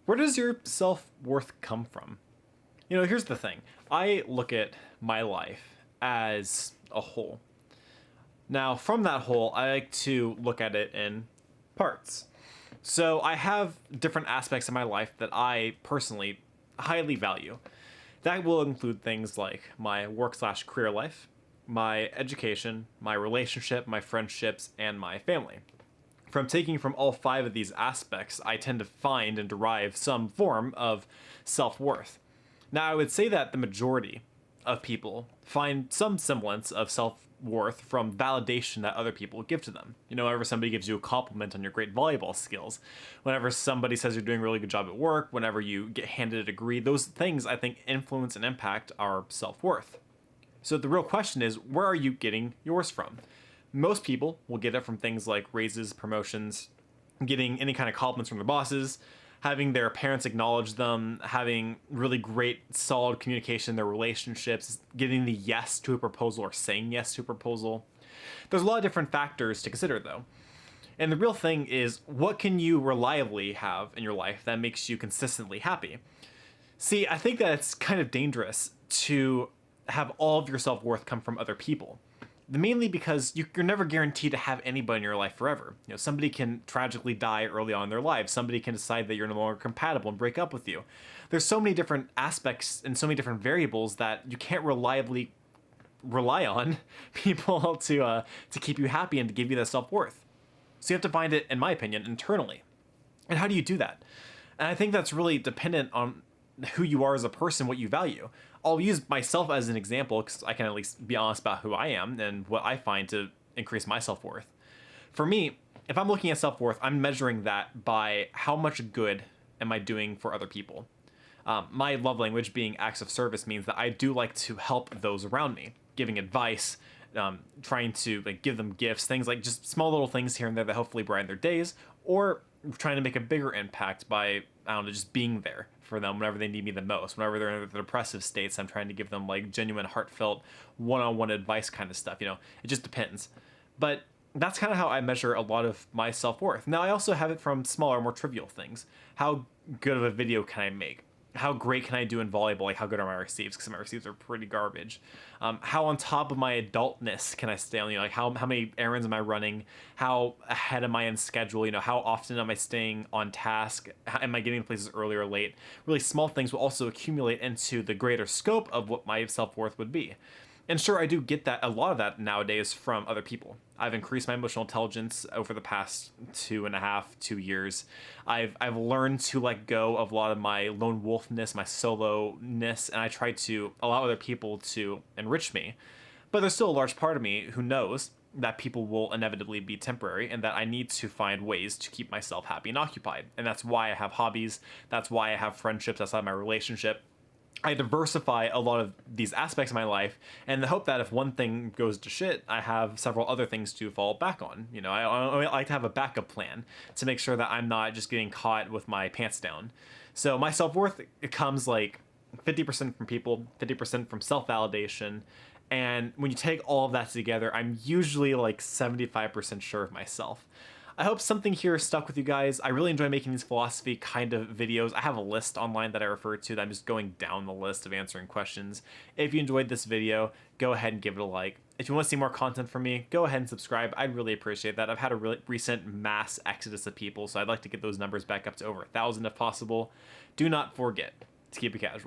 Where does your self-worth come from? Here's the thing. I look at my life as a whole. Now, from that whole, I like to look at it in parts. So I have different aspects of my life that I personally highly value. That will include things like my work/career life, my education, my relationship, my friendships, and my family. From taking from all five of these aspects, I tend to find and derive some form of self-worth. Now, I would say that the majority of people find some semblance of self-worth from validation that other people give to them. Whenever somebody gives you a compliment on your great volleyball skills, whenever somebody says you're doing a really good job at work, whenever you get handed a degree, those things I think influence and impact our self-worth. So the real question is, where are you getting yours from? Most people will get it from things like raises, promotions, getting any kind of compliments from their bosses, having their parents acknowledge them, having really great, solid communication in their relationships, getting the yes to a proposal or saying yes to a proposal. There's a lot of different factors to consider, though. And the real thing is, what can you reliably have in your life that makes you consistently happy? See, I think that it's kind of dangerous to have all of your self-worth come from other people. Mainly because you're never guaranteed to have anybody in your life forever. Somebody can tragically die early on in their lives. Somebody can decide that you're no longer compatible and break up with you. There's so many different aspects and so many different variables that you can't reliably rely on people to keep you happy and to give you that self-worth. So you have to find it, in my opinion, internally. And how do you do that? And I think that's really dependent on who you are as a person, what you value. I'll use myself as an example because I can at least be honest about who I am and what I find to increase my self-worth. For me, if I'm looking at self-worth, I'm measuring that by how much good am I doing for other people. My love language being acts of service means that I do like to help those around me, giving advice, trying to give them gifts, things like just small little things here and there that hopefully brighten their days, or trying to make a bigger impact by, I don't know, just being there for them whenever they need me the most. Whenever they're in the depressive states, I'm trying to give them genuine, heartfelt, one-on-one advice kind of stuff. It just depends. But that's kind of how I measure a lot of my self-worth. Now, I also have it from smaller, more trivial things. How good of a video can I make? How great can I do in volleyball? How good are my receives? Because my receives are pretty garbage. How on top of my adultness can I stay on? How many errands am I running? How ahead am I in schedule? How often am I staying on task? Am I getting to places early or late? Really small things will also accumulate into the greater scope of what my self-worth would be. And sure, I do get a lot of that nowadays from other people. I've increased my emotional intelligence over the past 2 years. I've learned to let go of a lot of my lone wolfness, my solo-ness, and I try to allow other people to enrich me. But there's still a large part of me who knows that people will inevitably be temporary and that I need to find ways to keep myself happy and occupied. And that's why I have hobbies. That's why I have friendships outside my relationship. I diversify a lot of these aspects of my life in the hope that if one thing goes to shit, I have several other things to fall back on. I like to have a backup plan to make sure that I'm not just getting caught with my pants down. So my self-worth, it comes 50% from people, 50% from self-validation. And when you take all of that together, I'm usually 75% sure of myself. I hope something here stuck with you guys. I really enjoy making these philosophy kind of videos. I have a list online that I refer to that I'm just going down the list of answering questions. If you enjoyed this video, go ahead and give it a like. If you want to see more content from me, go ahead and subscribe. I'd really appreciate that. I've had a really recent mass exodus of people, so I'd like to get those numbers back up to over 1,000 if possible. Do not forget to keep it casual.